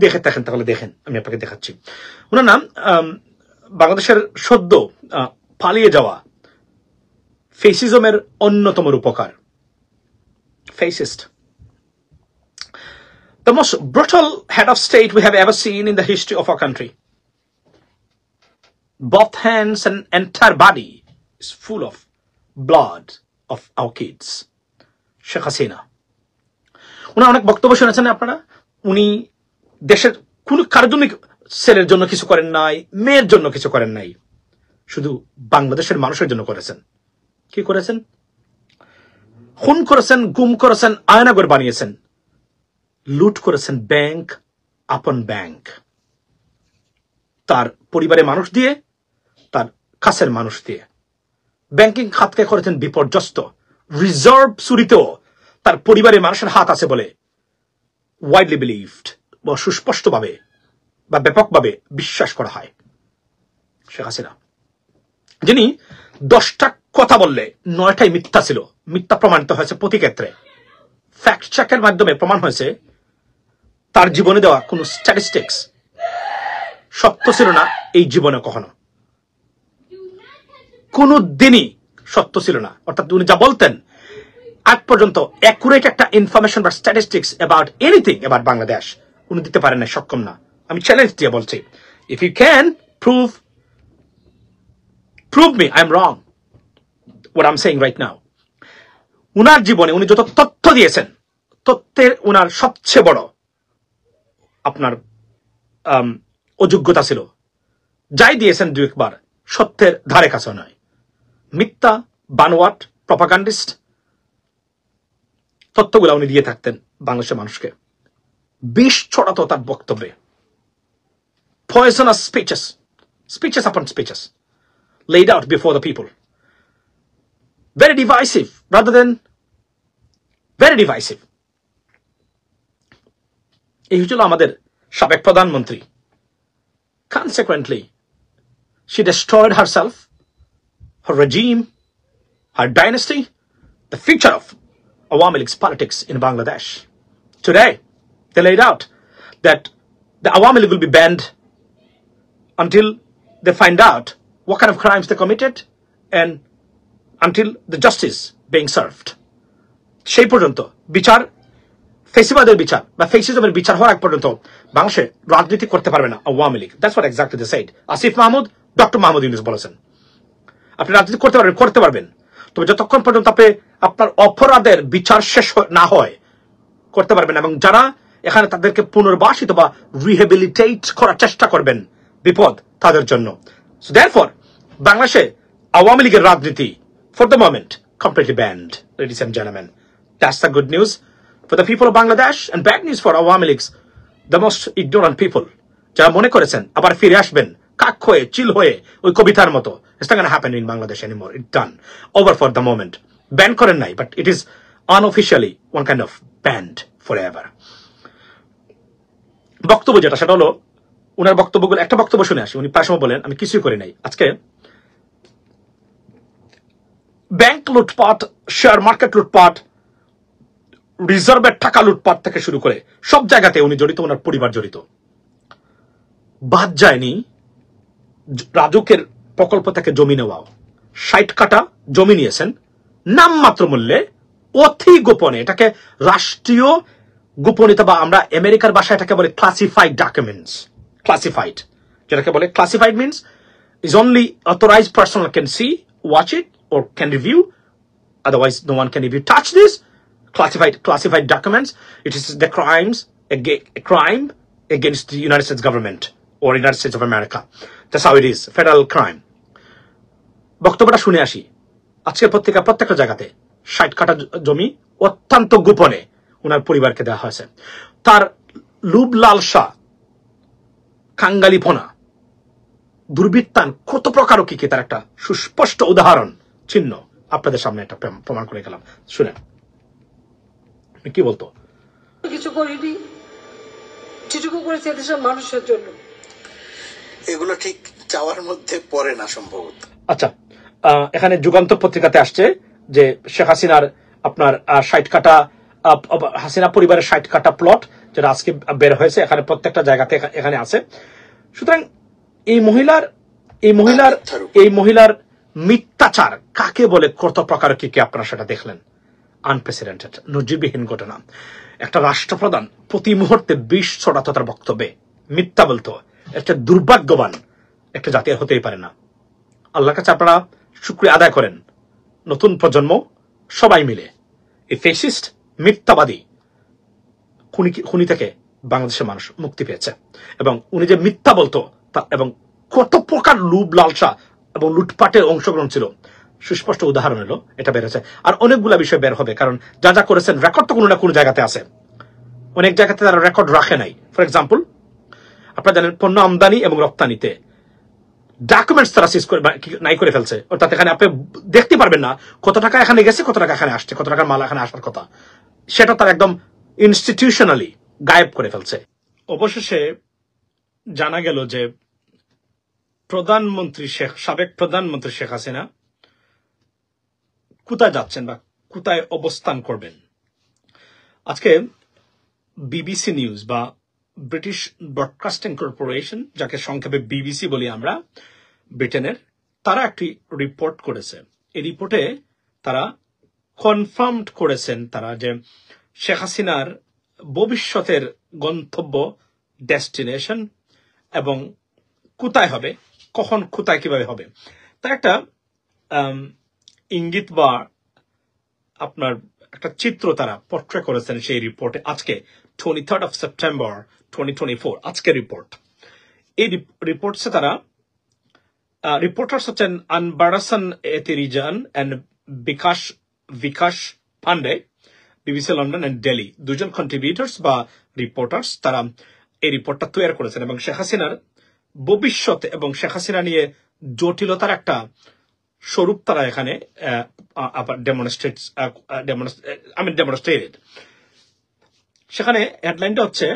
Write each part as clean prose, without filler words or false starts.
দেখে থাকেন তাহলে দেখেন, আমি আপনাকে দেখাচ্ছি। ওনার নাম বাংলাদেশের সদ্য পালিয়ে যাওয়া ফেসিজমের অন্যতম রূপকার, fascist, the most brutal head of state we have ever seen in the history of our country. Both hands and entire body is full of blood of our kids. Sheikh Hasina উনি অনেক বক্তব্য শুনেছেন আপনারা। উনি দেশের কোন কারোর জন্য, ছেলের জন্য কিছু করেন নাই, মেয়ের জন্য কিছু করেন নাই, শুধু বাংলাদেশের মানুষের জন্য করেছেন। কি করেছেন? খুন করেছেন, গুম করেছেন, আয়নাঘর বানিয়েছেন, লুট করেছেন ব্যাংক, আপন ব্যাংক, তার পরিবারের মানুষ দিয়ে, তার কাছের মানুষ দিয়ে। ব্যাংকিং খাতকে করেছেন বিপর্যস্ত। রিজার্ভ চুরিতেও তার পরিবারের মানুষের হাত আছে বলে ওয়াইডলি বিলিভড বা সুস্পষ্টভাবে বা ব্যাপকভাবে বিশ্বাস করা হয়। শেখ হাসিনা যিনি 10টা কথা বললে 9টাই মিথ্যা ছিল, মিথ্যা প্রমাণিত হয়েছে প্রতি ক্ষেত্রে। ফ্যাক্ট চেকের মাধ্যমে প্রমাণ হয়েছে তার জীবনে দেওয়া কোন স্ট্যাটিস্টিক্স সত্য ছিল না। এই জীবনে কখনো কোন দিনই সত্য ছিল না। অর্থাৎ উনি যা বলতেন আজ পর্যন্ত অ্যাকুরেট একটা ইনফরমেশন বা statistics about anything about Bangladesh উনি দিতে পারেন না, সক্ষম না। আমি চ্যালেঞ্জ দিয়ে বলছি, if you can prove me I'm wrong what I'm saying right now. উনার জীবনে উনি যত তথ্য দিয়েছেন, তথ্যের উনার সবচেয়ে বড় আপনার অযোগ্যতা ছিল। যাই দিয়েছেন দু একবার সত্যের ধারে কাছে নয়, মিথ্যা, বানোয়াট, প্রপাগান্ডিস্ট তথ্যগুলো উনি দিয়ে থাকতেন বাংলাদেশের মানুষকে। বিষ ছড়াতো তার বক্তব্যে, poisonous speeches upon speeches laid out before the people, very divisive rather than very divisive. এই হচ্ছিল আমাদের সাবেক প্রধানমন্ত্রী। Consequently, she destroyed herself, her regime, her dynasty, the future of Awami League's politics in Bangladesh. Today, they laid out that the Awami League will be banned until they find out what kind of crimes they committed and until the justice being served. সেই পর্যন্ত বিচার, ফেসিবাদের বিচার বা ফেসিজমের বিচার হওয়ার আগ পর্যন্ত বাংলাদেশে রাজনীতি করতে পারবে না Awami League. That's what exactly they said. Asif Mahmud, doctor Mahmud Yunus বলেছেন আপনি রাজনীতি করতে পারবেন, তবে যতক্ষণ পর্যন্ত আপনি আপনার অপরাধের বিচার শেষ না হয় করতে পারবেন। এবং যারা এখানে তাদেরকে পুনর্বাসিত বা রিহেবিলিটেট করার চেষ্টা করবেন, বিপদ তাদের জন্য। সো দেয়ারফর বাংলাদেশে আওয়ামী লীগের রাজনীতি for the moment completely banned, ladies and gentlemen. That's the good news for the people of Bangladesh and bad news for Awami Leagues, the most ignorant people. যারা মনে করেছেন আবার ফিরে আসবেন কাক হয়ে, চিল হয়ে, ওই কবিতার মতো। It's not going to happen in Bangladesh anymore. It's done. Over for the moment. Ban করেন নাই, but it is unofficially one kind of banned forever. বক্তব্য যেটা সেটা হলো উনার বক্তব্যগুলো, একটা বক্তব্য শুনে আসি। উনি প্রায় সময় বলেন আমি কিছুই করি নাই। আজকে ব্যাংক লুটপাট, শেয়ার মার্কেট লুটপাট, রিজার্ভের টাকা লুটপাট থেকে শুরু করে সব জায়গাতে উনি জড়িত, ওনার পরিবার জড়িত। বাদ যায়নি রাজুকের প্রকল্প থেকে জমি নেওয়াও। 60 কাঠা জমি নিয়েছেন নামমাত্র মূল্যে, অতি গোপনে। এটাকে রাষ্ট্রীয় গোপনীয়তা বা আমরা আমেরিকার ভাষায় এটাকে বলে ক্লাসিফাইড ডকুমেন্টস। ক্লাসিফাইড, যেটাকে বলে classified means is only authorized personnel can see, watch it or can review, otherwise no one can even touch this. Classified documents, it is the a crime against the United States government or United States of America. That's how it is, federal crime. বক্তব্যটা শুনে আসি। আজকের প্রত্যেকটা জায়গাতে 60 কাঠা জমি অত্যন্ত গোপনে ওনার পরিবারকে দেওয়া হয়েছে। তার লুভ লালসা, কাঙ্গালিপনা, দুর্বৃত্তান কত প্রকার কি তার একটা সুস্পষ্ট উদাহরণ চিহ্ন আপনাদের সামনে একটা প্রমাণ করে গেলাম। শুনেন কি বলতো। কিছু করিনি, যেটুকু করেছে দেশের মানুষের জন্য। এগুলো ঠিক চাওয়ার মধ্যে পড়ে না সম্ভবত। আচ্ছা, এখানে যুগান্তর পত্রিকাতে আসছে যে শেখ হাসিনার আপনার 60 কাঠা হাসিনা পরিবারের 60 কাটা প্লট যেটা আজকে বের হয়েছে, এখানে প্রত্যেকটা জায়গাতে এখানে আছে। সুতরাং এই মহিলার মিথ্যাচার কাকে বলে, কত প্রকার কি আপনারা সেটা দেখলেন। আনপ্রেসিডেন্টেড, নজিরবিহীন ঘটনা। একটা রাষ্ট্রপ্রধান প্রতি মুহূর্তে 20 ছড়াতো তার বক্তব্যে মিথ্যা বলতো, একটা দুর্ভাগ্যবান একটা জাতি হতেই পারে না। আল্লাহর কাছে আপনারা শুকরিয়া আদায় করেন, নতুন প্রজন্ম সবাই মিলে এই ফেসিস্ট মিথ্যাবাদী খুনি থেকে বাংলাদেশের মানুষ মুক্তি পেয়েছে। এবং উনি যে মিথ্যা বলতো এবং কত প্রকার লুভ লালসা এবং লুটপাটের অংশগ্রহণ ছিল, সুস্পষ্ট উদাহরণ এলো, এটা বেড়েছে। আর অনেকগুলা বিষয় বের হবে, কারণ যা যা করেছেন রেকর্ড তো কোনো না কোনো জায়গাতে আছে, অনেক জায়গাতে তারা রেকর্ড রাখে নাই। ফর এক্সাম্পল, আপনারা জানেন পণ্য আমদানি এবং রপ্তানিতে ডকুমেন্টস তারা সিজ করে নাই করে ফেলছে, অর্থাৎ এখানে আপনি দেখতে পারবেন না কত টাকা এখানে গেছে, কত টাকা এখানে আসছে, কত টাকার মাল এখানে আসার কথা, সেটা তারা একদম ইনস্টিটিউশনালি গায়েব করে ফেলছে। অবশেষে জানা গেল যে সাবেক প্রধানমন্ত্রী শেখ হাসিনা কোথায় যাচ্ছেন বা কোথায় অবস্থান করবেন। আজকে বিবিসি নিউজ বা ব্রিটিশ ব্রডকাস্টিং কর্পোরেশন, যাকে সংক্ষেপে বিবিসি বলি আমরা, ব্রিটেনের, তারা একটি রিপোর্ট করেছে। এই রিপোর্টে তারা কনফার্ম করেছেন তারা যে শেখ হাসিনার ভবিষ্যতের গন্তব্য, ডেস্টিনেশন এবং কোথায় হবে, কখন, কোথায়, কিভাবে হবে, তার একটা ইঙ্গিত বা আপনার একটা চিত্র তারা পোর্ট্রে করেছেন সেই রিপোর্টে। আজকে 23rd of September 2024 আজকে রিপোর্ট। এই রিপোর্টসে তারা রিপোর্টার্স হচ্ছেন Anbarasan Ethirajan and Vikas Pandey, BBC London and Delhi, দুজন কন্ট্রিবিউটার্স বা রিপোর্টার্স, তারা এই রিপোর্টটা তৈরি করেছেন এবং শেখ হাসিনার ভবিষ্যৎ এবং শেখ হাসিনা নিয়ে জটিলতার একটা স্বরূপ তারা এখানে ডেমনস্ট্রেটেড। সেখানে হেডলাইনটা হচ্ছে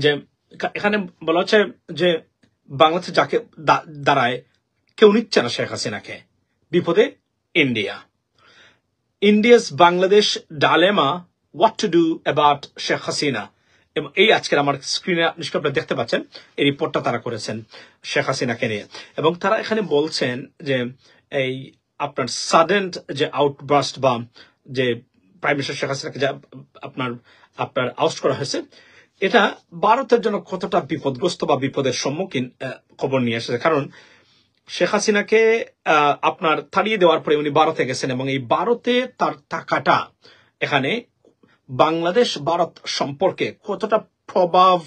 যে এখানে বলা হচ্ছে যে বাংলাদেশে যাকে দাঁড়ায় কেউ নিচ্ছে না শেখ হাসিনাকে, বিপদে India's Bangladesh dilemma, what to do about Sheikh Hasina. এবং এই আজকের আমার স্ক্রিনে নিশ্চয় আপনারা দেখতে পাচ্ছেন এই রিপোর্টটা তারা করেছেন শেখ হাসিনাকে নিয়ে। এবং তারা এখানে বলছেন যে এই আপনার সাডেন যে আউটবাস্ট বা যে প্রাইম মিনিস্টার শেখ হাসিনাকে যা আপনার আউস্ট করা হয়েছে, এটা ভারতের জন্য কতটা বিপদগ্রস্ত বা বিপদের সম্মুখীন খবর নিয়ে এসেছে। কারণ শেখ হাসিনাকে আপনার তাড়িয়ে দেওয়ার পরে উনি ভারতে গেছেন এবং এই ভারতে তার থাকাটা এখানে বাংলাদেশ ভারত সম্পর্কে কতটা প্রভাব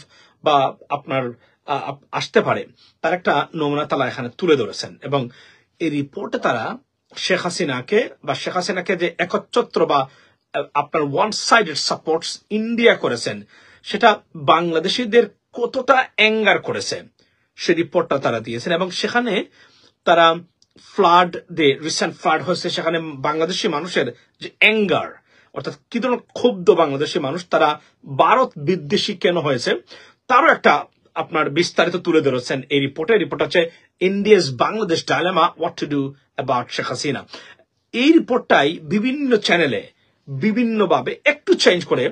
বা আপনার আসতে পারে তার একটা নমুনা তারা এখানে তুলে ধরেছেন। এবং এই রিপোর্টে তারা শেখ হাসিনাকে যে একচ্ছত্র বা আপনার ওয়ান সাইডেড সাপোর্টস ইন্ডিয়া করেছেন, সেটা বাংলাদেশিদের কতটা অ্যাঙ্গার করেছে সে রিপোর্টটা তারা দিয়েছেন। এবং সেখানে তারা রিসেন্ট ফ্লাড হয়েছে, সেখানে বাংলাদেশি মানুষের যে অ্যাঙ্গার, অর্থাৎ কি ধরনের ক্ষুব্ধ বাংলাদেশি মানুষ তারা ভারত বিদ্বেষী কেন হয়েছে, তারও একটা আপনার বিস্তারিত তুলে ধরেছেন এই রিপোর্টে। রিপোর্ট হচ্ছে India's Bangladesh dilemma, what to do about Sheikh Hasina. এই রিপোর্টটাই বিভিন্ন চ্যানেলে বিভিন্নভাবে একটু চেঞ্জ করে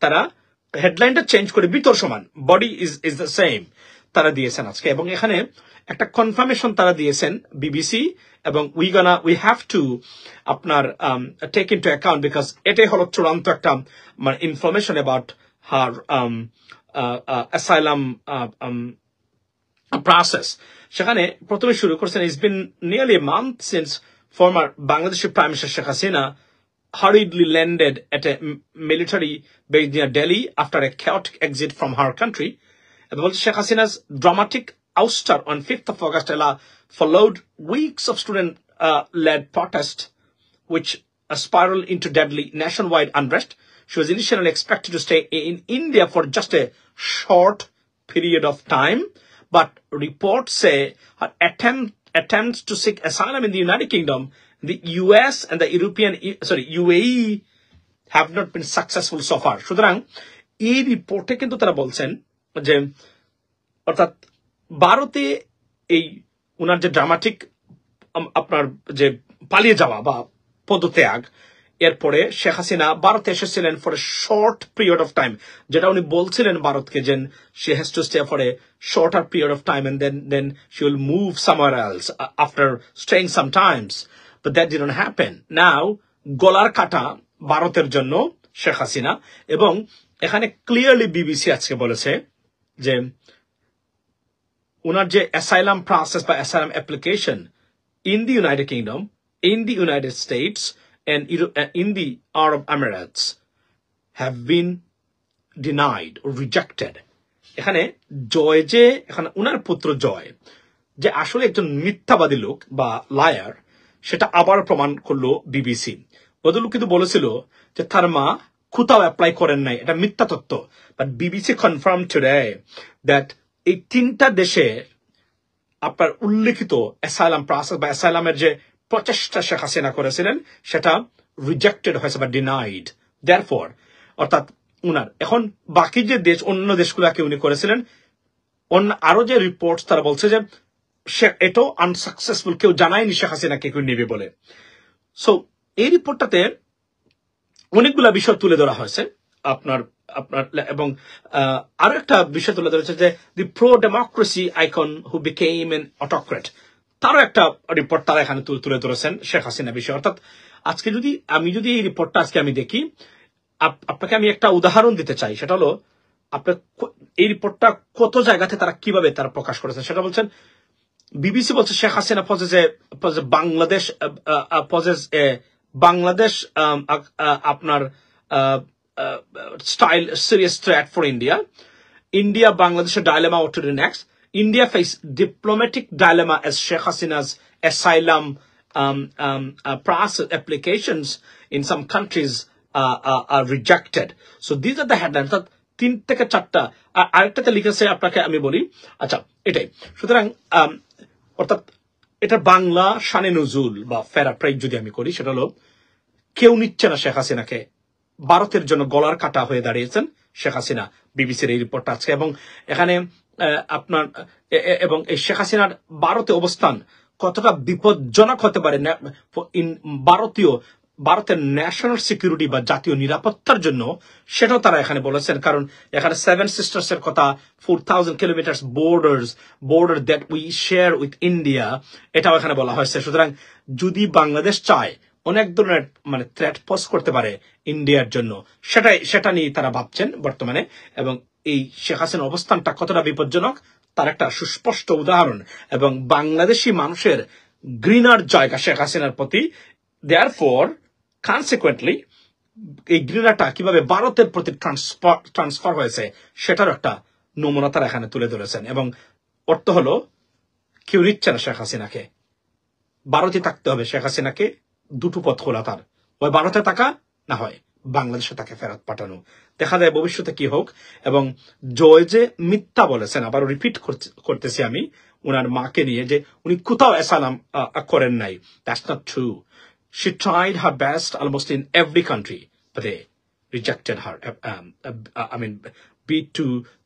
তারা হেডলাইনটা চেঞ্জ করে বিতর সমান, বডি ইজ দ্য সেম, তারা দিয়েছেন আজকে। এবং এখানে একটা কনফার্মেশন তারা দিয়েছেন বিবিসি, এবং উই হ্যাভ টু আপনার টেক ইনটু অ্যাকাউন্ট, বিকজ এটাই হলো চূড়ান্ত একটা মানে information about her asylum process. সেখানে প্রথমে শুরু করেছেন, it's been nearly a month since former Bangladeshi Prime Minister Sheikh Hasina hurriedly landed at a military base near Delhi after a chaotic exit from her country. And Sheikh Hasina's dramatic ouster on 5th of August followed weeks of student-led protest, which spiraled into deadly nationwide unrest. She was initially expected to stay in India for just a short period of time, but reports say her attempts to seek asylum in the United Kingdom, the US and the UAE have not been successful so far. সুতরাং এই রিপোর্টে কিন্তু তারা বলছেন যে অর্থাৎ ভারতে এই উনার যে ড্রামাটিক আপনার যে পালিয়ে যাওয়া বা পদত্যাগ, এরপরে শেখ হাসিনা ভারতে এসেছিলেন for a short period of time, যেটা উনি বলছিলেন ভারতকে যে she has to stay for a shorter period of time and then she will move somewhere else after staying some times, but that didn't happen. Now গলার কাটা ভারতের জন্য শেখ হাসিনা, এবং এখানে ক্লিয়ারলি বিবিসি আজকে বলেছে যে উনার যে অ্যাসাইলাম প্রসেস বা asylum application in the United Kingdom, in the United States, and in the Arab Emirates have been denied or rejected. এখানে জয় যে এখানে উনার পুত্র জয় যে আসলে একজন মিথ্যাবাদী লোক বা লায়ার, সেটা আবার প্রমাণ করলো বিবিসি। ভদ্রলোক কিন্তু বলেছিল যে তার মা কোথাও অ্যাপ্লাই করেন নাই, এটা মিথ্যা তথ্য। But BBC confirm today that এই 3টা দেশে আপনার উল্লেখিত অ্যাসাইলাম প্রসেস বা অ্যাসাইলামের যে প্রচেষ্টা শেখ হাসিনা করেছিলেন সেটা রিজেক্টেড হয়েছে বা ডিনাইড। দেয়ারফর অর্থাৎ উনার এখন বাকি যে দেশ, অন্য দেশগুলোকে উনি করেছিলেন, অন্য আরো যে রিপোর্ট তারা বলছে যে এটাও আনসাকসেসফুল, কেউ জানায়নি শেখ হাসিনাকে কেউ নেবে বলে। সো এই রিপোর্টটাতে অনেকগুলা বিষয় তুলে ধরা হয়েছে আপনার এবং আরো একটা বিষয় তুলে ধরেছে যে the pro democracy icon who became an autocrat, তারও একটা রিপোর্ট তারা এখানে তুলে ধরেছেন শেখ হাসিনা বিষয়। অর্থাৎ আজকে যদি এই রিপোর্টটা আজকে আমি দেখি, আপনাকে আমি একটা উদাহরণ দিতে চাই, সেটা হলো আপনার এই রিপোর্টটা কত জায়গাতে তারা কিভাবে তারা প্রকাশ করেছেন সেটা বলছেন। বিবিসি বলছে শেখ হাসিনা বাংলাদেশ আপনার style serious threat for India Bangladesh dilemma what to do next. India face diplomatic dilemma as Sheikh Hasina's asylum process applications in some countries are rejected. So these are the headlines. 3 থেকে 4টা আরেকটাতে লিখেছে, আপনাকে আমি বলি। আচ্ছা, এটাই সুতরাং অর্থাৎ এটা বাংলা শানে নজুল বা প্যারাফ্রেজ যদি আমি করি, সেটা হলো কেউ নিচ্ছে না শেখ হাসিনাকে, ভারতের জন্য গলার কাটা হয়ে দাঁড়িয়েছেন শেখ হাসিনা। বিবিসির এই রিপোর্টটা আছে এবং এখানে আপনার এবং এই শেখ হাসিনার ভারতে অবস্থান কতটা বিপজ্জনক হতে পারে ভারতের ন্যাশনাল সিকিউরিটি বা জাতীয় নিরাপত্তার জন্য, সেটাও তারা এখানে বলেছেন। কারণ এখানে 7 সিস্টার্স এর কথা, 4000 kilometre border that we share with India, এটাও এখানে বলা হয়েছে। সুতরাং যদি বাংলাদেশ চায় অনেক ধরনের মানে থ্রেট পোজ করতে পারে ইন্ডিয়ার জন্য, সেটা নিয়ে তারা ভাবছেন বর্তমানে। এবং এই শেখ হাসিনার অবস্থানটা কতটা বিপজ্জনক তার একটা সুস্পষ্ট উদাহরণ, এবং বাংলাদেশি মানুষের ঘৃণার জায়গা শেখ হাসিনার প্রতি। দেয়ারফর কনসিকুয়েন্টলি এই ঘৃণাটা কিভাবে ভারতের প্রতি ট্রান্সফার হয়েছে সেটার একটা নমুনা তারা এখানে তুলে ধরেছেন। এবং অর্থ হলো কেউ নিচ্ছে না শেখ হাসিনাকে, ভারতে থাকতে হবে শেখ হাসিনাকে। দুটো পথ খোলা তার, হয় ভারতে থাকা, না হয় বাংলাদেশে তাকে ফেরত পাঠানো। দেখা যায় ভবিষ্যতে কি হোক। এবং জয় যে মিথ্যা বলেছেন, আবার রিপিট করতেছি আমি উনার মাকে নিয়ে, যে উনি কোথাও অ্যাসাইলাম করেন নাই, that's not true. She tried her best almost in every country, but they rejected her.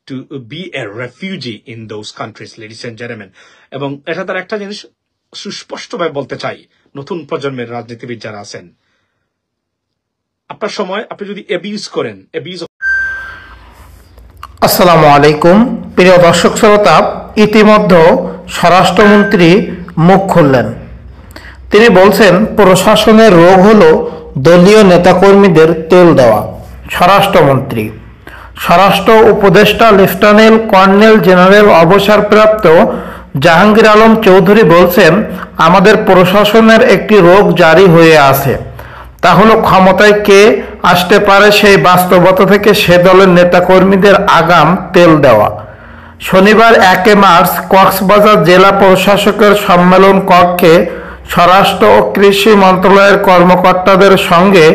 To be a refugee in those countries, ladies and gentlemen. এবং এটা তার একটা জিনিস সুস্পষ্টভাবে বলতে চাই নতুন প্রজন্মের রাজনীতিবিদ যারা আছেন, আপনার সময় আপনি যদি অ্যাবিউজ করেন, আসসালামু আলাইকুম প্রিয় দর্শক শ্রোতা, ইতিমধ্যে স্বরাষ্ট্রমন্ত্রী মুখ খুললেন। তিনি বলছেন প্রশাসনের রোগ হলো দলীয় নেতাকর্মীদের তেল দেওয়া। স্বরাষ্ট্র উপদেষ্টা লেফটেন্যান্ট কর্নেল জেনারেল অবসরপ্রাপ্ত জাহাঙ্গীর আলম চৌধুরী বলছেন, আমাদের প্রশাসনের একটি রোগ জারি হয়ে আছে, তা হলো ক্ষমতায় কে আসতে পারে সেই বাস্তবতা থেকে সে দলের নেতাকর্মীদের আগাম তেল দেওয়া। শনিবার 1 মার্চ কক্সবাজার জেলা প্রশাসকের সম্মেলন কক্ষে স্বরাষ্ট্র ও কৃষি মন্ত্রণালয়ের কর্মকর্তাদের সঙ্গে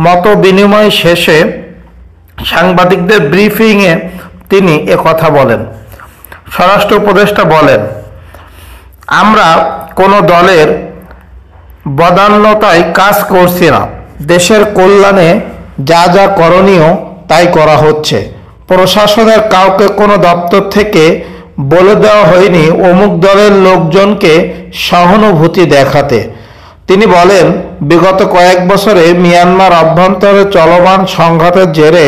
মত বিনিময় শেষে সাংবাদিকদের ব্রিফিংয়ে তিনি একথা বলেন। স্বরাষ্ট্র উপদেষ্টা বলেন, আমরা কোনো দলের বদান্যতায় কাজ করছি না, দেশের কল্যাণে যা যা করণীয় তাই করা হচ্ছে। প্রশাসনের কাউকে কোনো দপ্তর থেকে বলে দেওয়া হয়নি অমুক দলের লোকজনকে সহানুভূতি দেখাতে। তিনি বলেন, বিগত কয়েক বছরে মিয়ানমার অভ্যন্তরে চলমান সংঘাতের জেরে